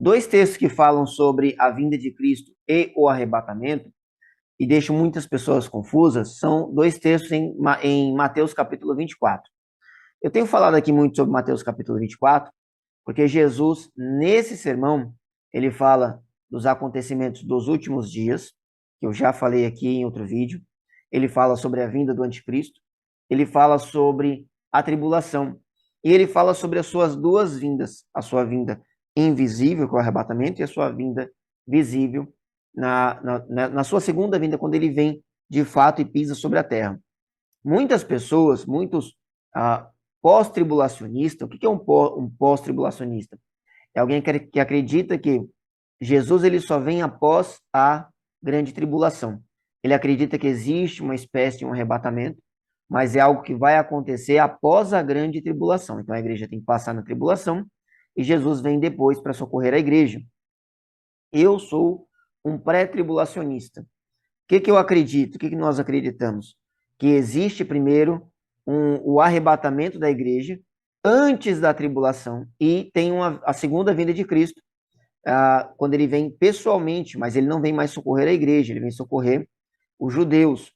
Dois textos que falam sobre a vinda de Cristo e o arrebatamento, e deixam muitas pessoas confusas, são dois textos em Mateus capítulo 24. Eu tenho falado aqui muito sobre Mateus capítulo 24, porque Jesus, nesse sermão, ele fala dos acontecimentos dos últimos dias, que eu já falei aqui em outro vídeo. Ele fala sobre a vinda do anticristo, ele fala sobre a tribulação, e ele fala sobre as suas duas vindas, a sua vinda invisível, que é o arrebatamento, e a sua vinda visível, na sua segunda vinda, quando ele vem de fato e pisa sobre a terra. Muitas pessoas, muitos pós-tribulacionistas, o que é um pós-tribulacionista? É alguém que acredita que Jesus ele só vem após a grande tribulação. Ele acredita que existe uma espécie de um arrebatamento, mas é algo que vai acontecer após a grande tribulação. Então a igreja tem que passar na tribulação e Jesus vem depois para socorrer a igreja. Eu sou um pré-tribulacionista. O que eu acredito? O que nós acreditamos? Que existe primeiro o arrebatamento da igreja antes da tribulação e tem a segunda vinda de Cristo, quando ele vem pessoalmente, mas ele não vem mais socorrer a igreja, ele vem socorrer os judeus.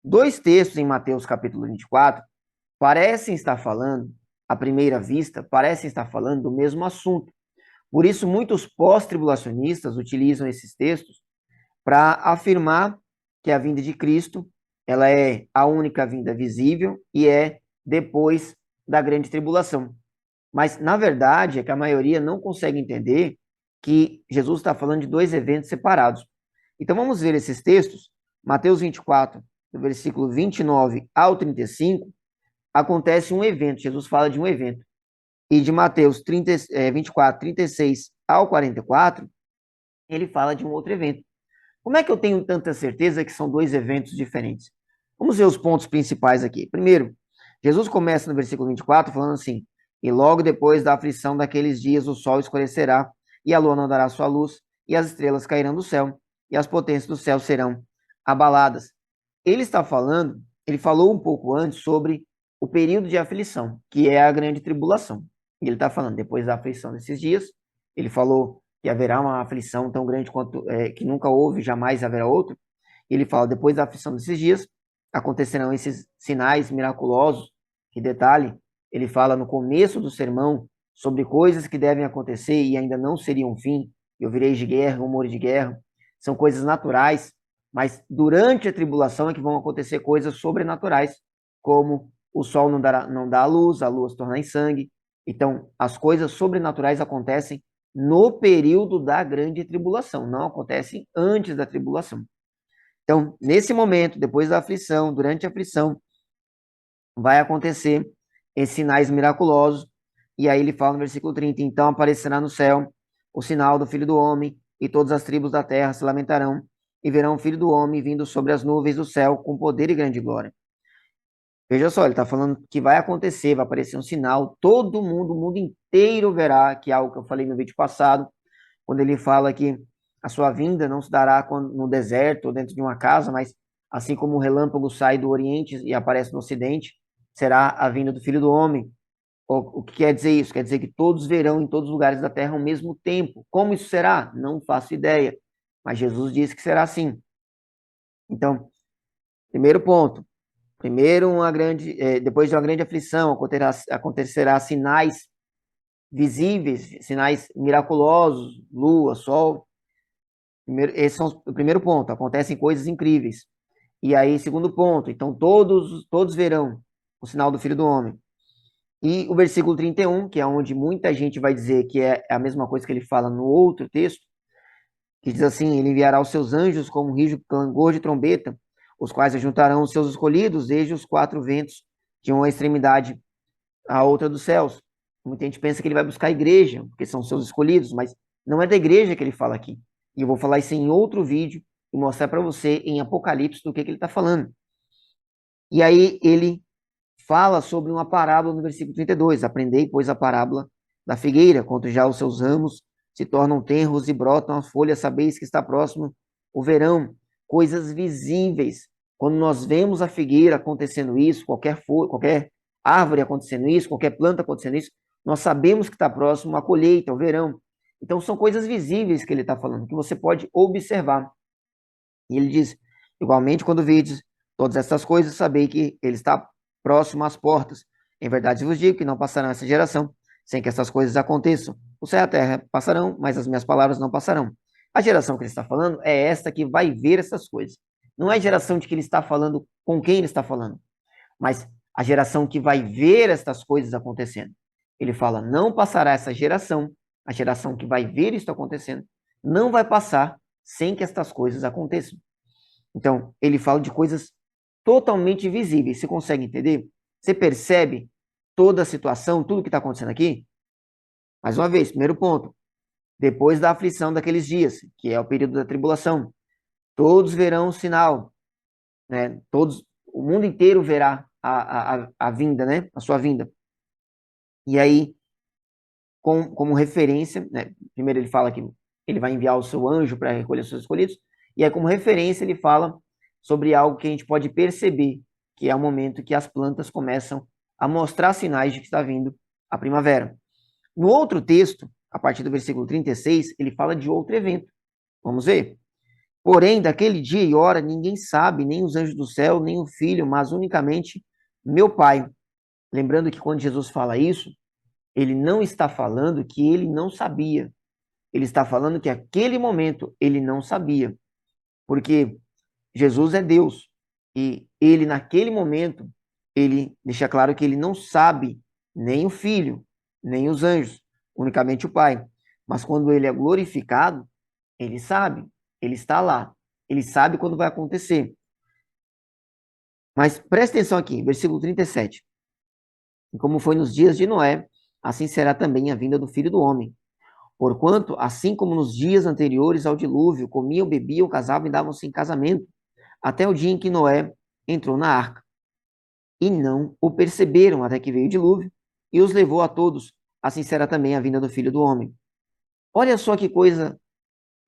Dois textos em Mateus capítulo 24 parecem estar falando, à primeira vista, parecem estar falando do mesmo assunto. Por isso, muitos pós-tribulacionistas utilizam esses textos para afirmar que a vinda de Cristo ela é a única vinda visível e é depois da grande tribulação. Mas, na verdade, é que a maioria não consegue entender que Jesus está falando de dois eventos separados. Então, vamos ver esses textos. Mateus 24, do versículo 29 ao 35, acontece um evento. Jesus fala de um evento. E de Mateus 24, 36 ao 44, ele fala de um outro evento. Como é que eu tenho tanta certeza que são dois eventos diferentes? Vamos ver os pontos principais aqui. Primeiro, Jesus começa no versículo 24 falando assim: e logo depois da aflição daqueles dias o sol escurecerá, e a lua não dará sua luz, e as estrelas cairão do céu, e as potências do céu serão abaladas. Ele está falando, ele falou um pouco antes sobre o período de aflição, que é a grande tribulação. E ele está falando, depois da aflição desses dias, ele falou que haverá uma aflição tão grande quanto que nunca houve, jamais haverá outro. Ele fala, depois da aflição desses dias, acontecerão esses sinais miraculosos, que detalhe, ele fala no começo do sermão sobre coisas que devem acontecer e ainda não seriam fim, e ouvireis de guerra, rumores de guerra, são coisas naturais, mas durante a tribulação é que vão acontecer coisas sobrenaturais, como o sol não dá a luz se torna em sangue. Então, as coisas sobrenaturais acontecem no período da grande tribulação, não acontecem antes da tribulação. Então, nesse momento, depois da aflição, durante a aflição, vai acontecer esses sinais miraculosos. E aí ele fala no versículo 30, então aparecerá no céu o sinal do Filho do Homem, e todas as tribos da terra se lamentarão, e verão o Filho do Homem vindo sobre as nuvens do céu com poder e grande glória. Veja só, ele está falando que vai acontecer, vai aparecer um sinal, todo mundo, o mundo inteiro verá, que é algo que eu falei no vídeo passado, quando ele fala que a sua vinda não se dará no deserto ou dentro de uma casa, mas assim como o relâmpago sai do Oriente e aparece no Ocidente, será a vinda do Filho do Homem. O que quer dizer isso? Quer dizer que todos verão em todos os lugares da terra ao mesmo tempo. Como isso será? Não faço ideia. Mas Jesus disse que será assim. Então, primeiro ponto. Primeiro, depois de uma grande aflição, acontecerá sinais visíveis, sinais miraculosos, lua, sol. Esse é o primeiro ponto. Acontecem coisas incríveis. E aí, segundo ponto. Então, todos verão o sinal do Filho do Homem. E o versículo 31, que é onde muita gente vai dizer que é a mesma coisa que ele fala no outro texto, que diz assim: ele enviará os seus anjos como um rijo clangor de trombeta, os quais ajuntarão os seus escolhidos desde os quatro ventos, de uma extremidade à outra dos céus. Muita gente pensa que ele vai buscar a igreja, porque são seus escolhidos, mas não é da igreja que ele fala aqui. E eu vou falar isso em outro vídeo e mostrar para você em Apocalipse do que ele está falando. E aí ele fala sobre uma parábola no versículo 32. Aprendei, pois, a parábola da figueira, quando já os seus ramos se tornam tenros e brotam as folhas, sabeis que está próximo o verão. Coisas visíveis. Quando nós vemos a figueira acontecendo isso, qualquer árvore acontecendo isso, qualquer planta acontecendo isso, nós sabemos que está próximo a colheita, o verão. Então, são coisas visíveis que ele está falando, que você pode observar. E ele diz, igualmente, quando vides todas essas coisas, sabei que ele está próximo às portas. Em verdade vos digo que não passará essa geração sem que essas coisas aconteçam. O céu e a terra passarão, mas as minhas palavras não passarão. A geração que ele está falando é esta que vai ver essas coisas. Não é a geração de que ele está falando com quem ele está falando, mas a geração que vai ver estas coisas acontecendo. Ele fala, não passará essa geração, a geração que vai ver isso acontecendo, não vai passar sem que estas coisas aconteçam. Então, ele fala de coisas totalmente visíveis. Você consegue entender? Você percebe toda a situação, tudo que está acontecendo aqui? Mais uma vez, primeiro ponto. Depois da aflição daqueles dias, que é o período da tribulação, todos verão o sinal, né? Todos, o mundo inteiro verá a vinda, né? A sua vinda. E aí, como referência, né? Primeiro ele fala que ele vai enviar o seu anjo para recolher os seus escolhidos, e aí como referência ele fala sobre algo que a gente pode perceber, que é o momento que as plantas começam a mostrar sinais de que está vindo a primavera. No outro texto, a partir do versículo 36, ele fala de outro evento. Vamos ver? Porém, daquele dia e hora ninguém sabe, nem os anjos do céu, nem o Filho, mas unicamente meu Pai. Lembrando que quando Jesus fala isso, ele não está falando que ele não sabia. Ele está falando que aquele momento ele não sabia. Porque Jesus é Deus. E ele, naquele momento, ele deixa claro que ele não sabe nem o Filho, nem os anjos, unicamente o Pai. Mas quando ele é glorificado, ele sabe, ele está lá. Ele sabe quando vai acontecer. Mas presta atenção aqui, versículo 37. E como foi nos dias de Noé, assim será também a vinda do Filho do Homem. Porquanto, assim como nos dias anteriores ao dilúvio, comiam, bebiam, casavam e davam-se em casamento, até o dia em que Noé entrou na arca. E não o perceberam até que veio o dilúvio e os levou a todos. Assim será também a vinda do Filho do Homem. Olha só que coisa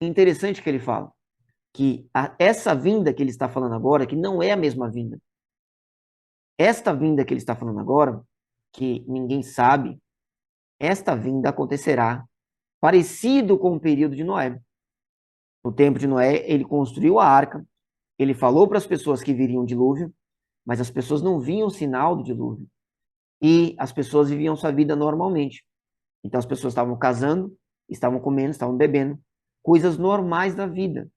interessante que ele fala. Que essa vinda que ele está falando agora, que não é a mesma vinda. Esta vinda que ele está falando agora, que ninguém sabe, esta vinda acontecerá parecido com o período de Noé. No tempo de Noé, ele construiu a arca, ele falou para as pessoas que viriam o dilúvio, mas as pessoas não viam o sinal do dilúvio. E as pessoas viviam sua vida normalmente. Então as pessoas estavam casando, estavam comendo, estavam bebendo, coisas normais da vida.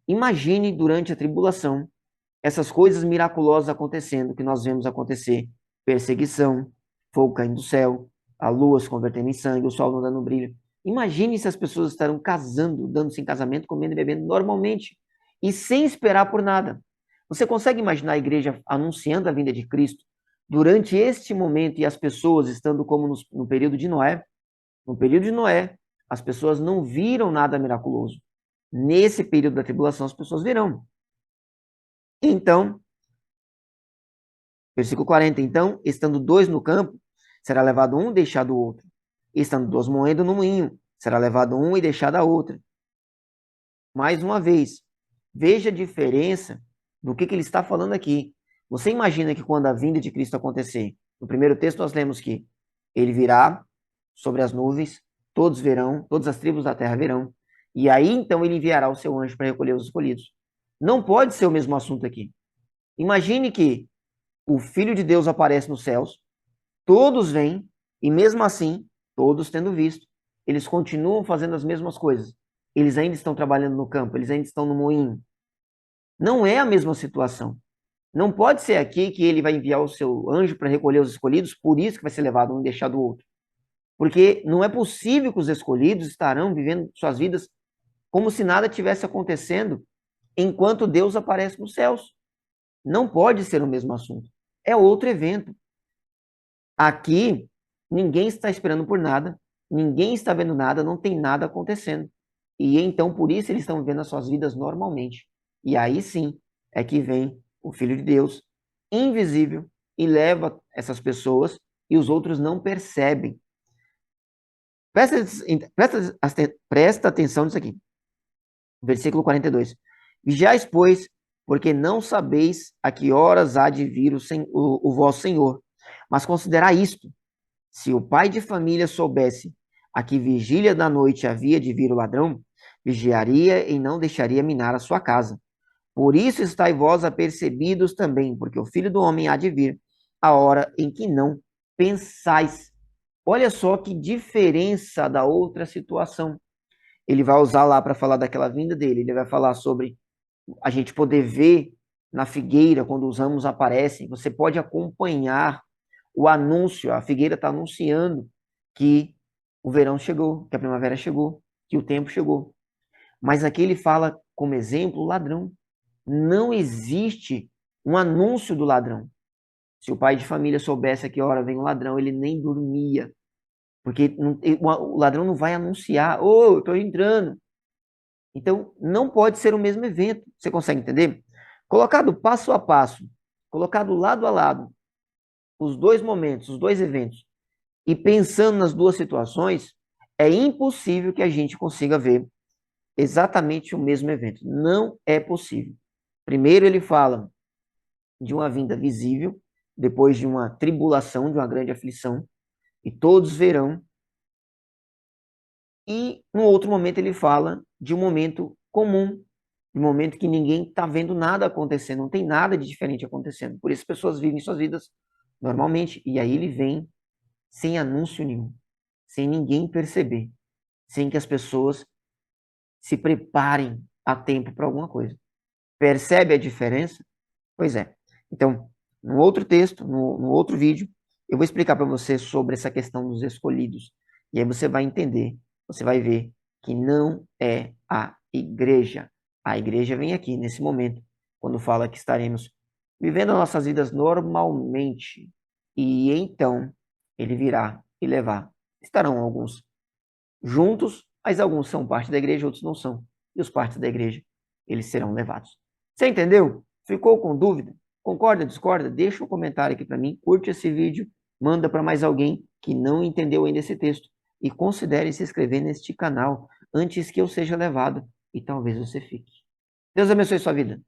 Imagine durante a tribulação essas coisas miraculosas acontecendo, que nós vemos acontecer: perseguição, fogo caindo do céu, a lua se convertendo em sangue, o sol não dando brilho. Imagine se as pessoas estarão casando, dando-se em casamento, comendo e bebendo normalmente e sem esperar por nada. Você consegue imaginar a igreja anunciando a vinda de Cristo durante este momento e as pessoas estando como no período de Noé? No período de Noé, as pessoas não viram nada miraculoso. Nesse período da tribulação, as pessoas verão. Então, versículo 40, então, estando dois no campo, será levado um e deixado o outro. Estando dois moendo no moinho, será levado um e deixado a outra. Mais uma vez, veja a diferença do que ele está falando aqui. Você imagina que quando a vinda de Cristo acontecer, no primeiro texto nós lemos que ele virá sobre as nuvens, todos verão, todas as tribos da terra verão, e aí então ele enviará o seu anjo para recolher os escolhidos. Não pode ser o mesmo assunto aqui. Imagine que o Filho de Deus aparece nos céus, todos vêm, e mesmo assim, todos tendo visto, eles continuam fazendo as mesmas coisas. Eles ainda estão trabalhando no campo, eles ainda estão no moinho. Não é a mesma situação. Não pode ser aqui que ele vai enviar o seu anjo para recolher os escolhidos, por isso que vai ser levado um e deixado o outro. Porque não é possível que os escolhidos estarão vivendo suas vidas como se nada tivesse acontecendo enquanto Deus aparece nos céus. Não pode ser o mesmo assunto. É outro evento. Aqui, ninguém está esperando por nada, ninguém está vendo nada, não tem nada acontecendo. E então, por isso, eles estão vivendo as suas vidas normalmente. E aí sim é que vem o Filho de Deus, invisível, e leva essas pessoas e os outros não percebem. Presta atenção nisso aqui. Versículo 42. Vigiais, pois, porque não sabeis a que horas há de vir o vosso Senhor. Mas considerai isto: se o pai de família soubesse a que vigília da noite havia de vir o ladrão, vigiaria e não deixaria minar a sua casa. Por isso estáis vós apercebidos também, porque o Filho do Homem há de vir, a hora em que não pensais. Olha só que diferença da outra situação. Ele vai usar lá para falar daquela vinda dele, ele vai falar sobre a gente poder ver na figueira, quando os ramos aparecem, você pode acompanhar o anúncio, a figueira está anunciando que o verão chegou, que a primavera chegou, que o tempo chegou. Mas aqui ele fala como exemplo o ladrão. Não existe um anúncio do ladrão. Se o pai de família soubesse a que hora vem o ladrão, ele nem dormia. Porque o ladrão não vai anunciar, eu estou entrando. Então, não pode ser o mesmo evento. Você consegue entender? Colocado passo a passo, colocado lado a lado, os dois momentos, os dois eventos, e pensando nas duas situações, é impossível que a gente consiga ver exatamente o mesmo evento. Não é possível. Primeiro ele fala de uma vinda visível, depois de uma tribulação, de uma grande aflição, e todos verão. E no outro momento ele fala de um momento comum, de um momento que ninguém está vendo nada acontecendo, não tem nada de diferente acontecendo. Por isso as pessoas vivem suas vidas normalmente. E aí ele vem sem anúncio nenhum, sem ninguém perceber, sem que as pessoas se preparem a tempo para alguma coisa. Percebe a diferença? Pois é. Então, no outro texto, no outro vídeo, eu vou explicar para você sobre essa questão dos escolhidos. E aí você vai entender, você vai ver que não é a igreja. A igreja vem aqui, nesse momento, quando fala que estaremos vivendo as nossas vidas normalmente. E então, ele virá e levar. Estarão alguns juntos, mas alguns são parte da igreja, outros não são. E os partes da igreja, eles serão levados. Você entendeu? Ficou com dúvida? Concorda, discorda? Deixa um comentário aqui para mim, curte esse vídeo, manda para mais alguém que não entendeu ainda esse texto e considere se inscrever neste canal antes que eu seja levado e talvez você fique. Deus abençoe sua vida.